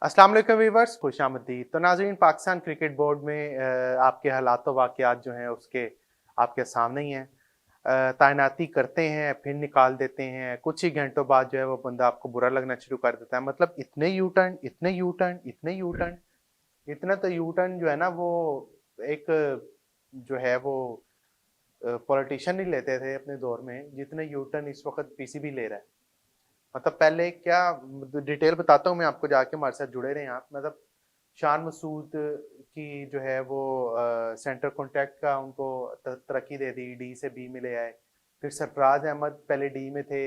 अस्सलाम वालेकुम वीवर्स, खुशामदीद। तो नाज़रीन, पाकिस्तान क्रिकेट बोर्ड में आपके हालात व वाक़यात जो हैं उसके आपके सामने ही हैं। तैनाती करते हैं, फिर निकाल देते हैं, कुछ ही घंटों बाद जो है वो बंदा आपको बुरा लगना शुरू कर देता है। मतलब इतने यू टर्न, इतने यू टर्न, इतने यू टर्न, इतना तो यू टर्न जो है ना वो एक जो है वो पॉलिटिशियन नहीं लेते थे अपने दौर में, जितने यू टर्न इस वक़्त पीसीबी ले रहा है। मतलब पहले क्या डिटेल बताता हूँ मैं आपको, जाके हमारे साथ जुड़े रहें आप। मतलब शान मसूद की जो है वो सेंटर कॉन्टैक्ट का उनको तरक्की दे दी, डी से बी में ले आए। फिर सरफराज अहमद पहले डी में थे,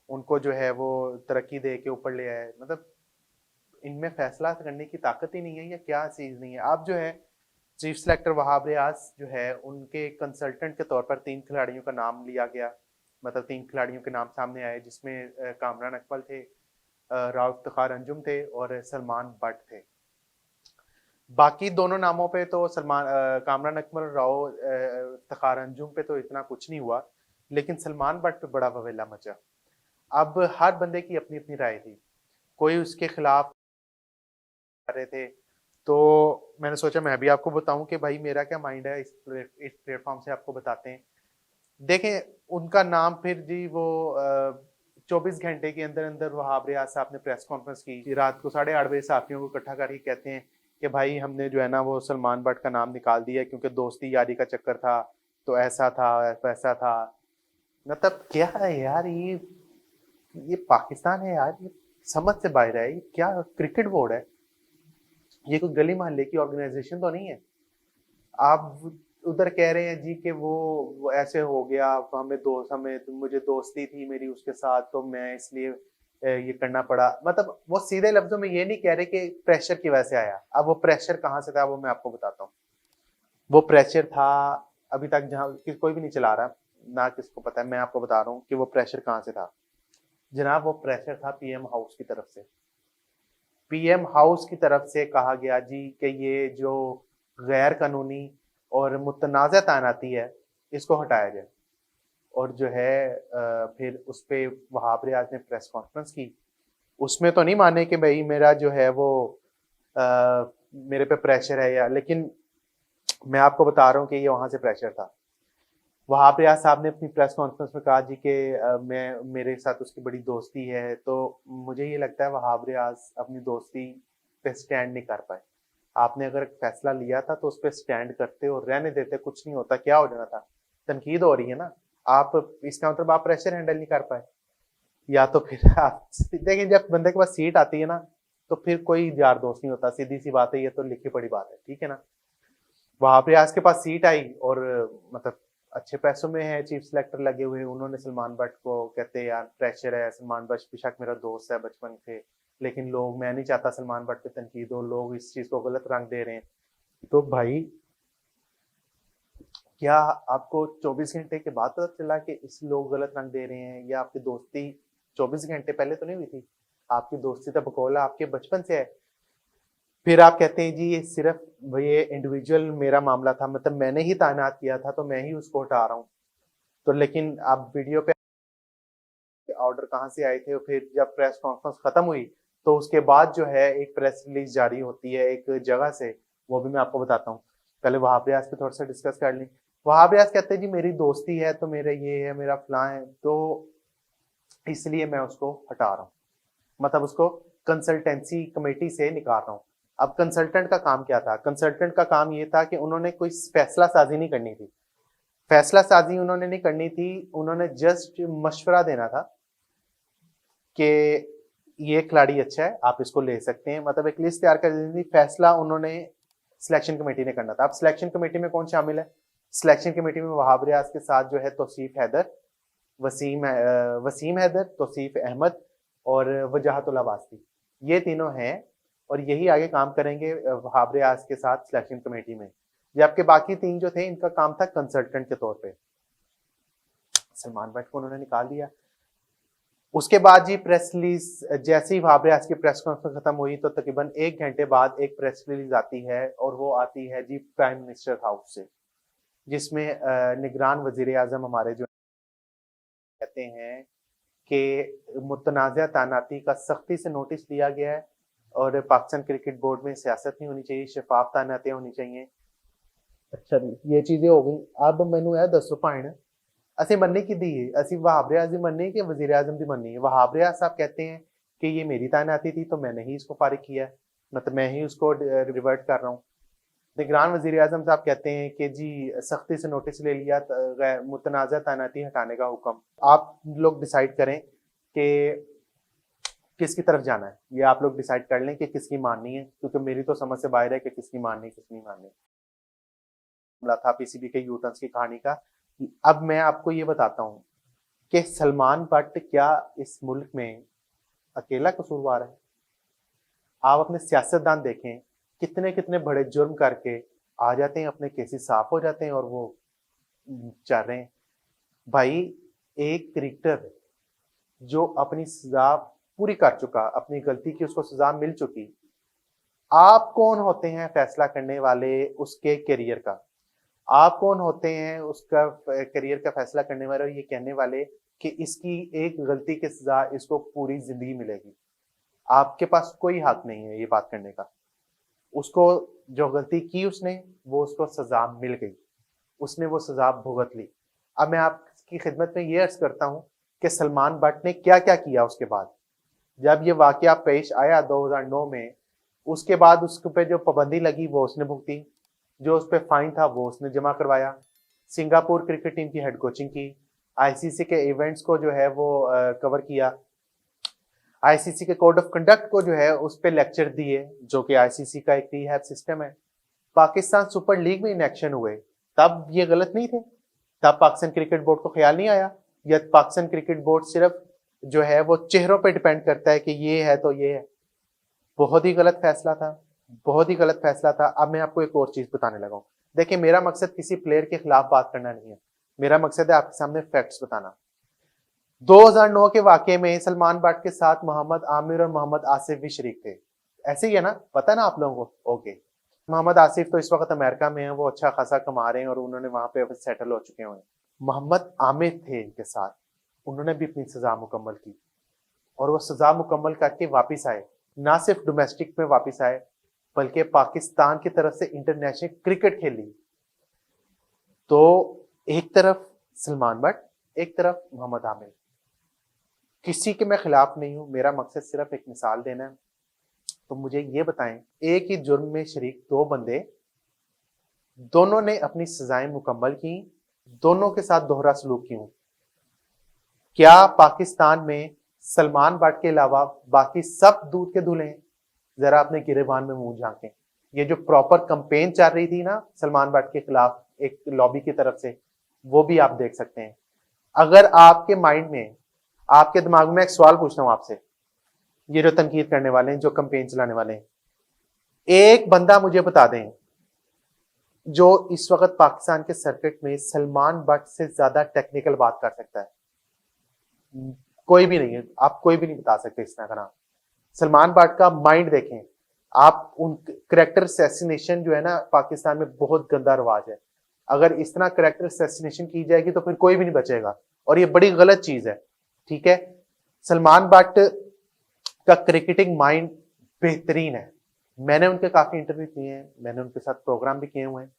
उनको जो है वो तरक्की दे के ऊपर ले आए। मतलब इनमें फैसला करने की ताकत ही नहीं है या क्या चीज़ नहीं है। अब जो है चीफ सेलेक्टर वहाब रियाज जो है उनके कंसल्टेंट के तौर पर 3 खिलाड़ियों का नाम लिया गया। मतलब 3 खिलाड़ियों के नाम सामने आए, जिसमें कामरान अकमल थे, राव इफ्तिखार अंजुम थे और सलमान बट थे। बाकी दोनों नामों पे तो कामरान अकमल, राव इफ्तिखार अंजुम पे तो इतना कुछ नहीं हुआ, लेकिन सलमान बट पे बड़ा बवेला मचा। अब हर बंदे की अपनी अपनी राय थी, कोई उसके खिलाफ कर रहे थे। तो मैंने सोचा मैं भी आपको बताऊं कि भाई मेरा क्या माइंड है, इस प्लेटफॉर्म से आपको बताते हैं। देखें, उनका नाम फिर जी वो 24 घंटे के अंदर अंदर वहाब रियाज साहब ने प्रेस कॉन्फ्रेंस की, रात को 8:30 बजे साथियों को इकट्ठा करके कहते हैं कि भाई हमने जो है ना वो सलमान बट का नाम निकाल दिया, क्योंकि दोस्ती यारी का चक्कर था, तो ऐसा था वैसा था। मतलब क्या है यार, ये पाकिस्तान है यार, ये समझ से बाहर है। ये क्या क्रिकेट बोर्ड है? ये कोई गली मोहल्ले की ऑर्गेनाइजेशन तो नहीं है। आप उधर कह रहे हैं जी कि वो ऐसे हो गया, हमें मुझे दोस्ती थी मेरी उसके साथ, तो मैं इसलिए ये करना पड़ा। मतलब वो सीधे लफ्जों में ये नहीं कह रहे कि प्रेशर की वजह से आया। अब वो प्रेशर कहाँ से था वो मैं आपको बताता हूँ। वो प्रेशर था, अभी तक जहाँ कोई भी नहीं चला रहा, ना किसको पता है। मैं आपको बता रहा हूँ कि वो प्रेशर कहाँ से था। जनाब, वो प्रेशर था पीएम हाउस की तरफ से। पीएम हाउस की तरफ से कहा गया जी कि ये जो गैर कानूनी और मुतनाज़ तैनाती है, इसको हटाया जाए। और जो है फिर उस पे वहाब रियाज ने प्रेस कॉन्फ्रेंस की। उसमें तो नहीं माने कि भाई मेरा जो है वो मेरे पे प्रेशर है, या लेकिन मैं आपको बता रहा हूँ कि ये वहां से प्रेशर था। वहाब रियाज साहब ने अपनी प्रेस कॉन्फ्रेंस में कहा जी कि मैं मेरे साथ उसकी बड़ी दोस्ती है। तो मुझे ये लगता है वहाब रियाज अपनी दोस्ती पे स्टैंड नहीं कर पाए। आपने अगर फैसला लिया था तो उस पर स्टैंड करते और रहने देते, कुछ नहीं होता, क्या हो जाना था? तनकीद हो रही है ना। आप इसका मतलब आप प्रेशर हैंडल नहीं कर पाए, या तो फिर आप देखिए, जब बंदे के पास सीट आती है ना, तो फिर कोई यार दोस्त नहीं होता। सीधी सी बात है, ये तो लिखी पड़ी बात है, ठीक है ना। वहां पे आज के पास सीट आई और मतलब अच्छे पैसों में है, चीफ सेलेक्टर लगे हुए, उन्होंने सलमान बट को कहते हैं यार प्रेशर है। सलमान बट बेशक मेरा दोस्त है बचपन से, लेकिन लोग, मैं नहीं चाहता सलमान बट पे तनकीद हो, लोग इस चीज को गलत रंग दे रहे हैं। तो भाई, क्या आपको 24 घंटे के बाद पता चला कि इस लोग गलत रंग दे रहे हैं, या आपकी दोस्ती 24 घंटे पहले तो नहीं हुई थी? आपकी दोस्ती तो बकौला आपके बचपन से है। फिर आप कहते हैं जी ये सिर्फ ये इंडिविजुअल मेरा मामला था, मतलब मैंने ही तैनात किया था तो मैं ही उसको हटा रहा हूँ। तो लेकिन आप वीडियो पे ऑर्डर कहाँ से आए थे? और फिर जब प्रेस कॉन्फ्रेंस खत्म हुई तो उसके बाद जो है एक प्रेस रिलीज जारी होती है एक जगह से, वो भी मैं आपको बताता हूँ। पहले वहाब रियाज पे थोड़ा सा डिस्कस कर लें। वहाब रियाज कहते हैं जी मेरी दोस्ती है, तो मेरे ये है, मेरा फलां है, तो इसलिए मैं उसको हटा रहा हूँ। मतलब उसको कंसल्टेंसी कमेटी से निकाल रहा हूँ। अब कंसल्टेंट का काम क्या था? कंसल्टेंट का काम ये था कि उन्होंने कोई फैसला साजी नहीं करनी थी। फैसला साजी उन्होंने नहीं करनी थी, उन्होंने जस्ट मशवरा देना था कि ये खिलाड़ी अच्छा है, आप इसको ले सकते हैं। मतलब एक लिस्ट तैयार कर देनी थी। फैसला उन्होंने सिलेक्शन कमेटी ने करना था। अब सिलेक्शन कमेटी में कौन शामिल है? सिलेक्शन कमेटी में वहाब रियाज के साथ जो है तौसीफ हैदर, वसीम हैदर, तौसीफ अहमद और वजाहतुल्लाह वास्ती, ये तीनों हैं। और यही आगे काम करेंगे वहाब रियाज के साथ सिलेक्शन कमेटी में। जबकि बाकी 3 जो थे इनका काम था कंसल्टेंट के तौर पे। सलमान बट को उन्होंने निकाल दिया। उसके बाद जी प्रेस रिलीज, जैसे ही वहाब रियाज की प्रेस कॉन्फ्रेंस खत्म हुई तो तकरीबन 1 घंटे बाद एक प्रेस रिलीज आती है, और वो आती है जी प्राइम मिनिस्टर हाउस से, जिसमें निगरान वजीर आजम हमारे जो कहते हैं कि मुतनाज़ तैनाती का सख्ती से नोटिस लिया गया है, और पाकिस्तान क्रिकेट बोर्ड में सियासत नहीं होनी चाहिए, शफाफ तैनातियां होनी चाहिए। अच्छा जी, ये चीजें हो गई। अब मैनू यह दसो भैन, ਅਸੀਂ ਮੰਨੀ किदी है, ਅਸੀਂ वहाब रियाज की मन्नी कि वजीर आजम की मन्नी है? वहाब रियाज साहब कहते हैं कि ये मेरी तैनाती थी तो मैंने ही इसको फारिग किया है, मतलब मैं ही उसको रिवर्ट कर रहा हूँ। निगरान वजीर आजम साहब कहते हैं कि जी सख्ती से नोटिस ले लिया, गैर मुतनाज़ा तैनाती हटाने का हुक्म। आप लोग डिसाइड करें कि किसकी तरफ जाना है, ये आप लोग डिसाइड कर लें कि किसकी माननी है, क्योंकि मेरी तो समझ से बाहर है कि किसकी माननी किसकी नहीं माननी। मामला था पीसीबी के यू टर्न्स की कहानी का। अब मैं आपको ये बताता हूँ कि सलमान बट क्या इस मुल्क में अकेला कसूरवार है? आप अपने सियासतदान देखें, कितने कितने बड़े जुर्म करके आ जाते हैं, अपने केसेस साफ हो जाते हैं और वो चल रहे हैं। भाई, एक क्रिकेटर जो अपनी सजा पूरी कर चुका, अपनी गलती की उसको सजा मिल चुकी, आप कौन होते हैं फैसला करने वाले उसके करियर का? आप कौन होते हैं उसका करियर का फैसला करने वाले और ये कहने वाले कि इसकी एक गलती की सजा इसको पूरी जिंदगी मिलेगी? आपके पास कोई हक नहीं है ये बात करने का। उसको जो गलती की उसने, वो उसको सजा मिल गई, उसने वो सजा भुगत ली। अब मैं आपकी खिदमत में ये अर्ज करता हूँ कि सलमान बट ने क्या क्या किया उसके बाद। जब ये वाकया पेश आया 2009 में, उसके बाद उसके पे जो पाबंदी लगी वो उसने भुगती, जो उस पे फाइन था वो उसने जमा करवाया, सिंगापुर क्रिकेट टीम की हेड कोचिंग की, आईसीसी के इवेंट्स को जो है वो कवर किया, आईसीसी के कोड ऑफ कंडक्ट को जो है उस पे लेक्चर दिए, जो कि आईसीसी का एक रिहैब सिस्टम है। पाकिस्तान सुपर लीग में इनेक्शन हुए, तब ये गलत नहीं थे? तब पाकिस्तान क्रिकेट बोर्ड को ख्याल नहीं आया? या पाकिस्तान क्रिकेट बोर्ड सिर्फ जो है वो चेहरों पे डिपेंड करता है कि ये है तो ये है? बहुत ही गलत फैसला था, बहुत ही गलत फैसला था। अब मैं आपको एक और चीज बताने लगा हूँ। देखिए, मेरा मकसद किसी प्लेयर के खिलाफ बात करना नहीं है, मेरा मकसद है आपके सामने फैक्ट्स बताना। 2009 के वाकये में सलमान बट के साथ मोहम्मद आमिर और मोहम्मद आसिफ भी शरीक थे, ऐसे ही है ना? पता है ना आप लोगों को? ओके। मोहम्मद आसिफ तो इस वक्त अमेरिका में है, वो अच्छा खासा कमा रहे हैं और उन्होंने वहां पे सेटल हो चुके हैं। मोहम्मद आमिर थे इनके साथ, उन्होंने भी अपनी सजा मुकम्मल की और वो सजा मुकम्मल करके वापस आए। ना सिर्फ डोमेस्टिक में वापस आए, बल्कि पाकिस्तान की तरफ से इंटरनेशनल क्रिकेट खेली। तो एक तरफ सलमान बट, एक तरफ मोहम्मद आमिर। किसी के मैं खिलाफ नहीं हूं, मेरा मकसद सिर्फ एक मिसाल देना है। तो मुझे ये बताएं, एक ही जुर्म में शरीक दो बंदे, दोनों ने अपनी सजाएं मुकम्मल की, दोनों के साथ दोहरा सलूक क्यों? क्या पाकिस्तान में सलमान बट के अलावा बाकी सब दूध के धुले हैं? जरा अपने गिरेबान में मुंह झांकें। ये जो प्रॉपर कंपेन चल रही थी ना सलमान बट के खिलाफ एक लॉबी की तरफ से, वो भी आप देख सकते हैं। अगर आपके माइंड में, आपके दिमाग में एक सवाल पूछता हूं आपसे, ये जो तनकीद करने वाले हैं, जो कंपेन चलाने वाले हैं, एक बंदा मुझे बता दें जो इस वक्त पाकिस्तान के सर्किट में सलमान बट से ज्यादा टेक्निकल बात कर सकता है। कोई भी नहीं है, आप कोई भी नहीं बता सकते इस तरह का नाम। सलमान बट का माइंड देखें आप, उन करेक्टर असैसिनेशन जो है ना पाकिस्तान में बहुत गंदा रवाज है। अगर इस तरह करेक्टर असैसिनेशन की जाएगी तो फिर कोई भी नहीं बचेगा और ये बड़ी गलत चीज है। ठीक है, सलमान बट का क्रिकेटिंग माइंड बेहतरीन है, मैंने उनके काफी इंटरव्यू किए हैं, मैंने उनके साथ प्रोग्राम भी किए हुए हैं।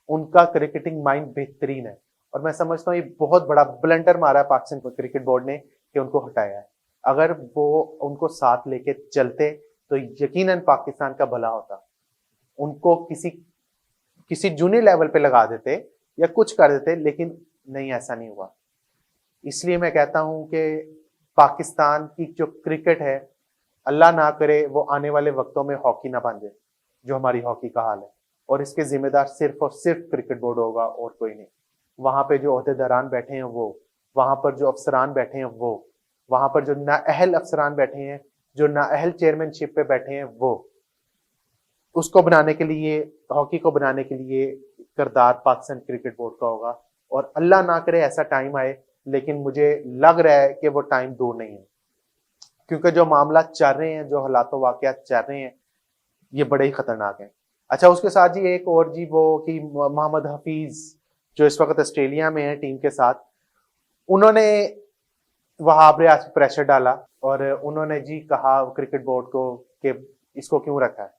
उनका क्रिकेटिंग माइंड बेहतरीन है और मैं समझता हूँ ये बहुत बड़ा ब्लंडर मारा है पाकिस्तान क्रिकेट बोर्ड ने कि उनको हटाया है। अगर वो उनको साथ लेके चलते तो यकीनन पाकिस्तान का भला होता। उनको किसी किसी जूनियर लेवल पे लगा देते या कुछ कर देते, लेकिन नहीं, ऐसा नहीं हुआ। इसलिए मैं कहता हूं कि पाकिस्तान की जो क्रिकेट है, अल्लाह ना करे वो आने वाले वक्तों में हॉकी ना बन जाए जो हमारी हॉकी का हाल है, और इसके जिम्मेदार सिर्फ और सिर्फ क्रिकेट बोर्ड होगा और कोई नहीं। वहां पे जो अहदेदारान बैठे हैं वो, वहां पर जो अफसरान बैठे हैं वो, वहां पर जो नाअहल अफसरान बैठे हैं, जो नाअहल चेयरमैनशिप पे बैठे हैं वो, उसको बनाने के लिए, हॉकी को बनाने के लिए किरदार पाकिस्तान क्रिकेट बोर्ड का होगा। और अल्लाह ना करे ऐसा टाइम आए, लेकिन मुझे लग रहा है कि वो टाइम दूर नहीं है, क्योंकि जो मामला चल रहे हैं, जो हालात वाकयात चल रहे हैं, ये बड़े ही खतरनाक हैं। अच्छा, उसके साथ जी एक और जी वो कि मोहम्मद हफीज जो इस वक्त ऑस्ट्रेलिया में है टीम के साथ, उन्होंने वहाब रियाज पे प्रेशर डाला और उन्होंने जी कहा क्रिकेट बोर्ड को कि इसको क्यों रखा है।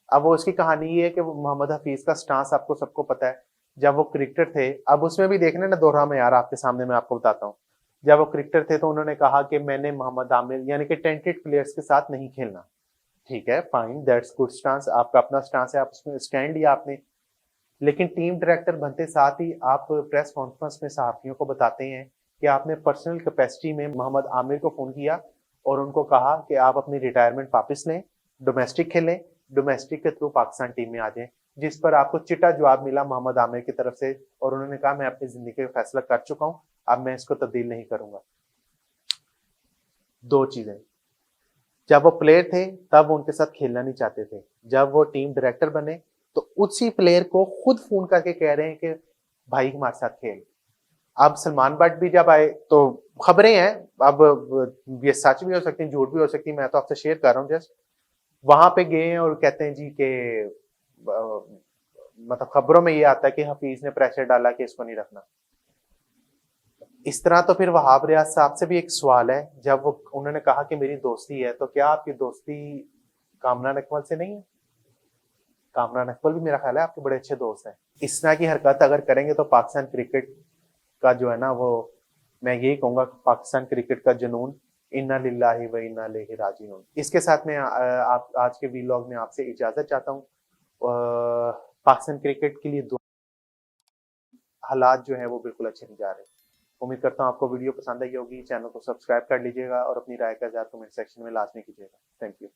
अब वो उसकी कहानी ये है कि वो मोहम्मद हफीज का स्टांस आपको सबको पता है। जब वो क्रिकेटर थे, अब उसमें भी देखने ना दोहरा में यार, आपके सामने मैं आपको बताता हूँ। जब वो क्रिकेटर थे तो उन्होंने कहा कि मैंने मोहम्मद आमिर यानी कि टेंटेड प्लेयर्स के साथ नहीं खेलना। ठीक है, फाइन, दैट्स गुड स्टांस, आपका अपना स्टांस है, आप उसमें स्टैंड लिया आपने। लेकिन टीम डायरेक्टर बनते साथ ही आप प्रेस कॉन्फ्रेंस में सहाफियों को बताते हैं कि आपने पर्सनल कैपेसिटी में मोहम्मद आमिर को फोन किया और उनको कहा कि आप अपनी रिटायरमेंट वापस लें, डोमेस्टिक खेलें, डोमेस्टिक के थ्रू पाकिस्तान टीम में आ जाएं। जिस पर आपको चिट्टा जवाब मिला मोहम्मद आमिर की तरफ से, और उन्होंने कहा मैं अपनी जिंदगी का फैसला कर चुका हूं, अब मैं इसको तब्दील नहीं करूंगा। दो चीजें, जब वो प्लेयर थे तब वो उनके साथ खेलना नहीं चाहते थे, जब वो टीम डायरेक्टर बने तो उसी प्लेयर को खुद फोन करके कह रहे हैं कि भाई हमारे साथ खेल। अब सलमान बट भी जब आए तो खबरें हैं, अब ये सच भी हो सकती है, झूठ भी हो सकती है, मैं तो आपसे शेयर कर रहा हूँ जस्ट। वहां पे गए हैं और कहते हैं जी के मतलब खबरों में ये आता है कि हफीज ने प्रेशर डाला कि इसको नहीं रखना। इस तरह तो फिर वहाब रियाज साहब से भी एक सवाल है, जब वो उन्होंने कहा कि मेरी दोस्ती है, तो क्या आपकी दोस्ती कामरान अकमल से नहीं है? कामरान अकमल भी मेरा ख्याल है आपके बड़े अच्छे दोस्त हैं। इस तरह की हरकत अगर करेंगे तो पाकिस्तान क्रिकेट का जो है ना वो, मैं यही कहूंगा कि पाकिस्तान क्रिकेट का जुनून इन्ना लिल्लाहि व इन्ना इलैहि राजिऊन। इसके साथ में आप आज के वीलॉग में आपसे इजाजत चाहता हूँ। पाकिस्तान क्रिकेट के लिए हालात जो है वो बिल्कुल अच्छे नहीं जा रहे। उम्मीद करता हूँ आपको वीडियो पसंद आई होगी। चैनल को सब्सक्राइब कर लीजिएगा और अपनी राय का इज़हार कमेंट सेक्शन में लाजमी कीजिएगा। Thank you.